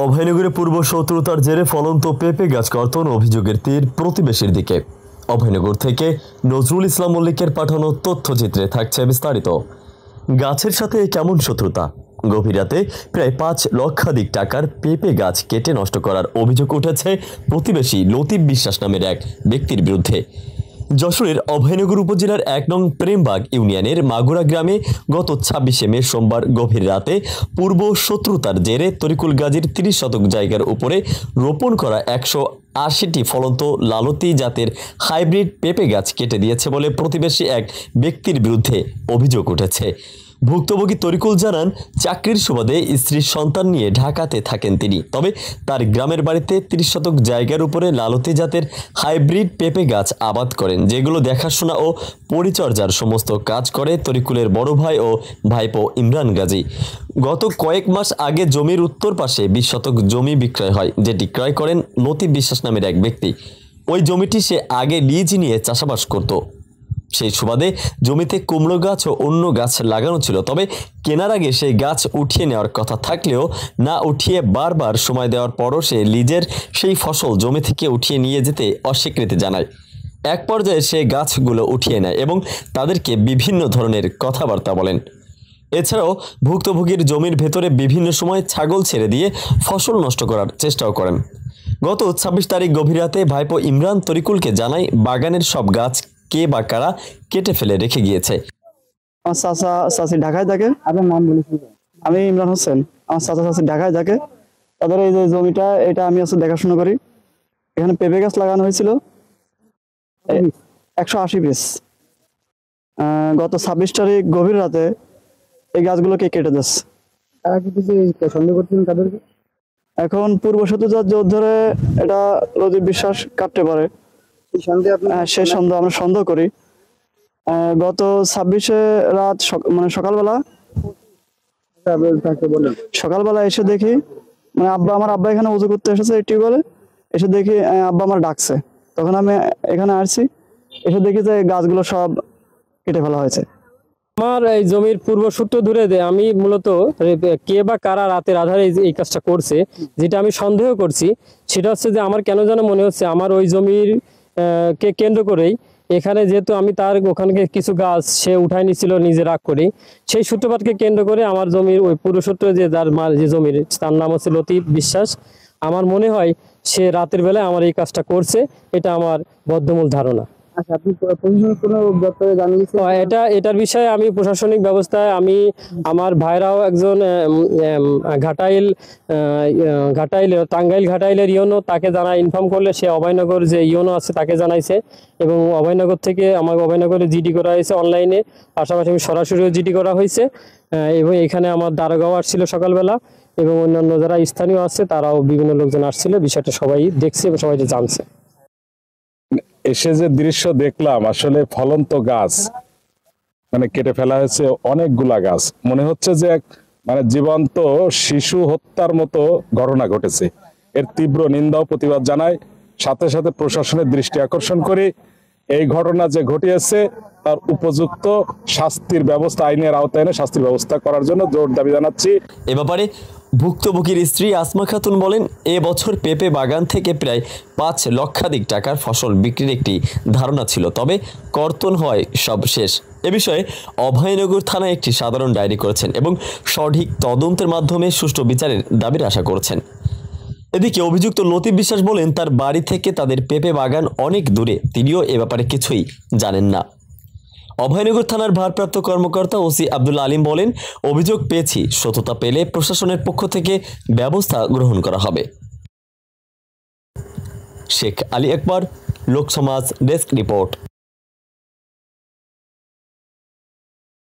অভয়নগরে পূর্ব শত্রুতার জেরে ফলন্ত পেঁপে গাছ কর্তন অভিযোগের তীর প্রতিবেশীর দিকে। অভয়নগর থেকে নজরুল ইসলাম মল্লিকের পাঠানো তথ্যচিত্রে থাকছে বিস্তারিত। গাছের সাথে কেমন শত্রুতা! গভীর রাতে প্রায় ৫ লক্ষাধিক টাকার পেঁপে গাছ কেটে নষ্ট করার অভিযোগ উঠেছে প্রতিবেশী লতিফ বিশ্বাস নামের এক ব্যক্তির বিরুদ্ধে। যশোরের অভয়নগর উপজেলার ১ নং প্রেমবাগ ইউনিয়নের মাগুরা গ্রামে গত ২৬শে মে সোমবার গভীর রাতে পূর্ব শত্রুতার জেরে তরিকুল গাজীর ৩০ শতক জায়গার উপরে রোপণ করা ১৮০টি ফলন্ত লালতি জাতের হাইব্রিড পেঁপে গাছ কেটে দিয়েছে বলে প্রতিবেশী এক ব্যক্তির বিরুদ্ধে অভিযোগ উঠেছে। ভুক্তভোগী তরিকুল জানান, চাকরির সুবাদে স্ত্রীর সন্তান নিয়ে ঢাকাতে থাকেন তিনি। তবে তার গ্রামের বাড়িতে ৩০ শতক জায়গার উপরে লালতি জাতের হাইব্রিড পেঁপে গাছ আবাদ করেন, যেগুলো দেখাশোনা ও পরিচর্যার সমস্ত কাজ করে তরিকুলের বড় ভাই ও ভাইপো ইমরান গাজী। গত কয়েক মাস আগে জমির উত্তর পাশে ২০ শতক জমি বিক্রয় হয়, যেটি ক্রয় করেন লতিফ বিশ্বাস নামের এক ব্যক্তি। ওই জমিটি সে আগে লিজ নিয়ে চাষাবাস করত। সেই সুবাদে জমিতে কুমড়ো গাছ ও অন্য গাছ লাগানো ছিল। তবে কেনার আগে সেই গাছ উঠিয়ে নেওয়ার কথা থাকলেও না উঠিয়ে বারবার সময় দেওয়ার পরও সে লিজের সেই ফসল জমি থেকে উঠিয়ে নিয়ে যেতে অস্বীকৃতি জানায়। এক পর্যায়ে সে গাছগুলো উঠিয়ে নেয় এবং তাদেরকে বিভিন্ন ধরনের কথাবার্তা বলেন। এছাড়াও ভুক্তভোগীর জমির ভেতরে বিভিন্ন সময় ছাগল ছেড়ে দিয়ে ফসল নষ্ট করার চেষ্টাও করেন। গত ২৬ তারিখ গভীর রাতে ভাইপো ইমরান তরিকুলকে জানায়, বাগানের সব গাছ কে বা কারা কেটে ফেলে রেখে গিয়েছে। আমার চাচা চাচি ঢাকায় থাকে। আপনার নাম বলেছি? আমি ইমরান হোসেন। আমার চাচা চাচি ঢাকায় থাকে। তাদের এই যে জমিটা, এটা আমি দেখাশোনা করি। এখানে পেঁপে গাছ লাগানো হয়েছিল ১৮০ পিস। গত ২৬ তারিখ গভীর রাতে এই গাছগুলোকে কেটে দিচ্ছে। তারা কি সন্দেহ করছেন তাদেরকে? এখন পূর্ব শত্রুতার জোর ধরে এটা লতিফ বিশ্বাস কাটতে পারে, সে সন্দেহ আমরা সন্দেহ করি। গত ২৬শে রাত সকালবেলা এসে দেখি, মানে আমার আব্বা এখানে উজু করতে এসেছে টিউবওয়েলে। এসে দেখি আব্বা আমার ডাকছে। তখন আমি এখানে আসছি, এসে দেখি যে গাছগুলো সব কেটে ফেলা হয়েছে। আমার এই জমির পূর্বসূত্র ধরে আমি মূলত কে বা কারা রাতের আধারে এই কাজটা করছে, যেটা আমি সন্দেহ করছি, সেটা হচ্ছে যে আমার কেন যেন মনে হচ্ছে আমার ওই জমির কে কেন্দ্র করেই এখানে, যেহেতু আমি তার ওখানে কিছু গাছ সে উঠায় নিছিল নিজে রাগ করে, সেই সূত্রপাতকে কেন্দ্র করে আমার জমির ওই পূর্বসূত্র যে যার যে জমির, তার নাম হচ্ছে লতিফ বিশ্বাস। আমার মনে হয় সে রাতের বেলায় আমার এই কাজটা করছে, এটা আমার বদ্ধমূল ধারণা। এটার বিষয়ে আমি প্রশাসনিক ব্যবস্থায় আমার ভাইরাও একজন টাঙ্গাইল ঘাটাইলের ইউনো, তাকে ইনফর্ম করলে সে অভয়নগর যে ইউনো আছে তাকে জানাইছে, এবং অভয়নগর থেকে আমার অভয়নগরে জিডি করা হয়েছে অনলাইনে, পাশাপাশি সরাসরিও জিডি করা হয়েছে। এবং এখানে আমার দারোগাও আসছিল সকালবেলা, এবং অন্যান্য যারা স্থানীয় আছে তারাও বিভিন্ন লোকজন আসছিল। বিষয়টা সবাই দেখছে এবং সবাই জানছে। এসে যে দৃশ্য দেখলাম, আসলে ফলন্ত গাছ মানে কেটে ফেলা হয়েছে অনেকগুলা গাছ। মনে হচ্ছে যে মানে জীবন্ত শিশু হত্যার মতো ঘটনা ঘটেছে। এর তীব্র নিন্দা ও প্রতিবাদ জানায়, সাথে সাথে প্রশাসনের দৃষ্টি আকর্ষণ করে এই ঘটনা যে ঘটিয়েছে তার উপযুক্ত শাস্তির ব্যবস্থা, আইনের আওতায় এনে শাস্তির ব্যবস্থা করার জন্য জোর দাবি জানাচ্ছি। এ ব্যাপারে ভুক্তভোগীর স্ত্রী আসমা খাতুন বলেন, এবছর পেঁপে বাগান থেকে প্রায় ৫ লক্ষাধিক টাকার ফসল বিক্রির একটি ধারণা ছিল, তবে কর্তন হয় সব শেষ। এ বিষয়ে অভয়নগর থানায় একটি সাধারণ ডায়েরি করেছেন এবং সঠিক তদন্তের মাধ্যমে সুষ্ঠু বিচারের দাবির আশা করছেন। এদিকে অভিযুক্ত লতিফ বিশ্বাস বলেন, তার বাড়ি থেকে তাদের পেঁপে বাগান অনেক দূরে, তিনিও এ ব্যাপারে কিছুই জানেন না। অভয়নগর থানার ভারপ্রাপ্ত কর্মকর্তা ওসি আব্দুল আলিম বলেন, অভিযোগ পেয়েছি, সত্যতা পেলে প্রশাসনের পক্ষ থেকে ব্যবস্থা গ্রহণ করা হবে। শেখ আলী আকবর, লোকসমাজ ডেস্ক রিপোর্ট।